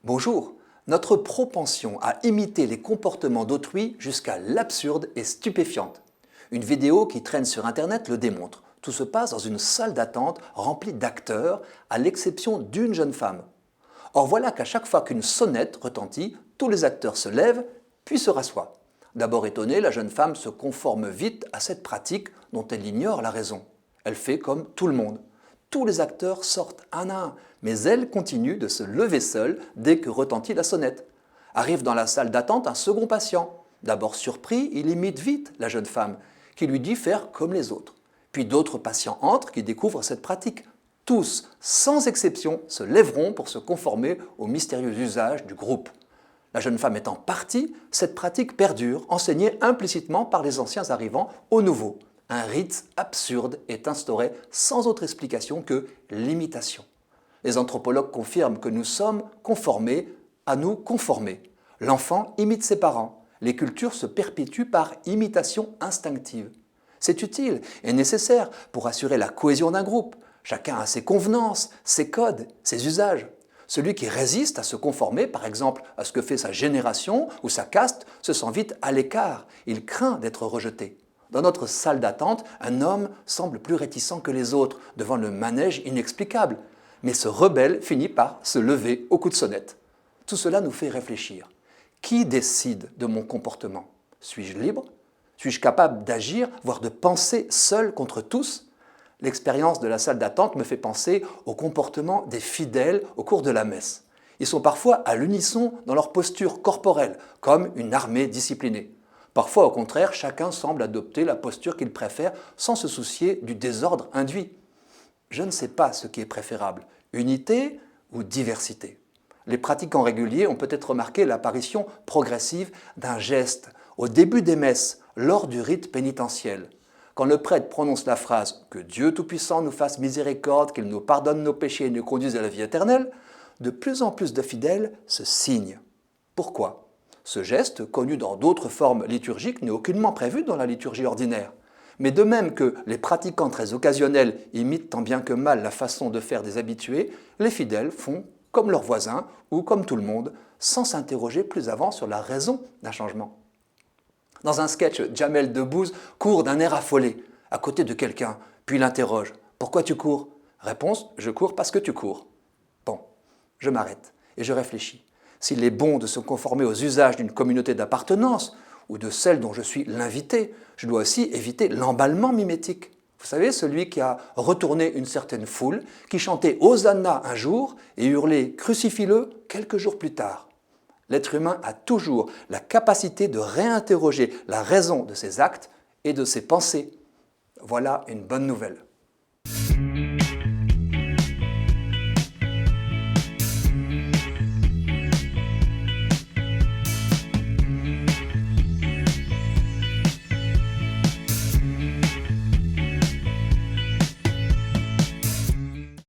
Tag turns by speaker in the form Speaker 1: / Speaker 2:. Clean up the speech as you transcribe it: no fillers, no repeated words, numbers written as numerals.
Speaker 1: Bonjour. Notre propension à imiter les comportements d'autrui jusqu'à l'absurde est stupéfiante. Une vidéo qui traîne sur Internet le démontre. Tout se passe dans une salle d'attente remplie d'acteurs, à l'exception d'une jeune femme. Or voilà qu'à chaque fois qu'une sonnette retentit, tous les acteurs se lèvent, puis se rassoient. D'abord étonnée, la jeune femme se conforme vite à cette pratique dont elle ignore la raison. Elle fait comme tout le monde. Tous les acteurs sortent un à un, mais elle continue de se lever seule dès que retentit la sonnette. Arrive dans la salle d'attente un second patient. D'abord surpris, il imite vite la jeune femme, qui lui dit faire comme les autres. Puis d'autres patients entrent qui découvrent cette pratique. Tous, sans exception, se lèveront pour se conformer au mystérieux usage du groupe. La jeune femme étant partie, cette pratique perdure, enseignée implicitement par les anciens arrivants aux nouveaux. Un rite absurde est instauré sans autre explication que l'imitation. Les anthropologues confirment que nous sommes conformés à nous conformer. L'enfant imite ses parents. Les cultures se perpétuent par imitation instinctive. C'est utile et nécessaire pour assurer la cohésion d'un groupe. Chacun a ses convenances, ses codes, ses usages. Celui qui résiste à se conformer, par exemple, à ce que fait sa génération ou sa caste, se sent vite à l'écart. Il craint d'être rejeté. Dans notre salle d'attente, un homme semble plus réticent que les autres devant le manège inexplicable. Mais ce rebelle finit par se lever au coup de sonnette. Tout cela nous fait réfléchir. Qui décide de mon comportement? Suis-je libre? Suis-je capable d'agir, voire de penser seul contre tous? L'expérience de la salle d'attente me fait penser au comportement des fidèles au cours de la messe. Ils sont parfois à l'unisson dans leur posture corporelle, comme une armée disciplinée. Parfois, au contraire, chacun semble adopter la posture qu'il préfère sans se soucier du désordre induit. Je ne sais pas ce qui est préférable, unité ou diversité. Les pratiquants réguliers ont peut-être remarqué l'apparition progressive d'un geste au début des messes, lors du rite pénitentiel. Quand le prêtre prononce la phrase « Que Dieu Tout-Puissant nous fasse miséricorde, qu'il nous pardonne nos péchés et nous conduise à la vie éternelle », de plus en plus de fidèles se signent. Pourquoi ? Ce geste, connu dans d'autres formes liturgiques, n'est aucunement prévu dans la liturgie ordinaire. Mais de même que les pratiquants très occasionnels imitent tant bien que mal la façon de faire des habitués, les fidèles font comme leurs voisins ou comme tout le monde, sans s'interroger plus avant sur la raison d'un changement. Dans un sketch, Jamel Debbouze court d'un air affolé, à côté de quelqu'un, puis l'interroge « Pourquoi tu cours ?» Réponse « Je cours parce que tu cours. » Bon, je m'arrête et je réfléchis. S'il est bon de se conformer aux usages d'une communauté d'appartenance ou de celle dont je suis l'invité, je dois aussi éviter l'emballement mimétique. Vous savez, celui qui a retourné une certaine foule, qui chantait Hosanna un jour et hurlait Crucifie-le quelques jours plus tard. L'être humain a toujours la capacité de réinterroger la raison de ses actes et de ses pensées. Voilà une bonne nouvelle.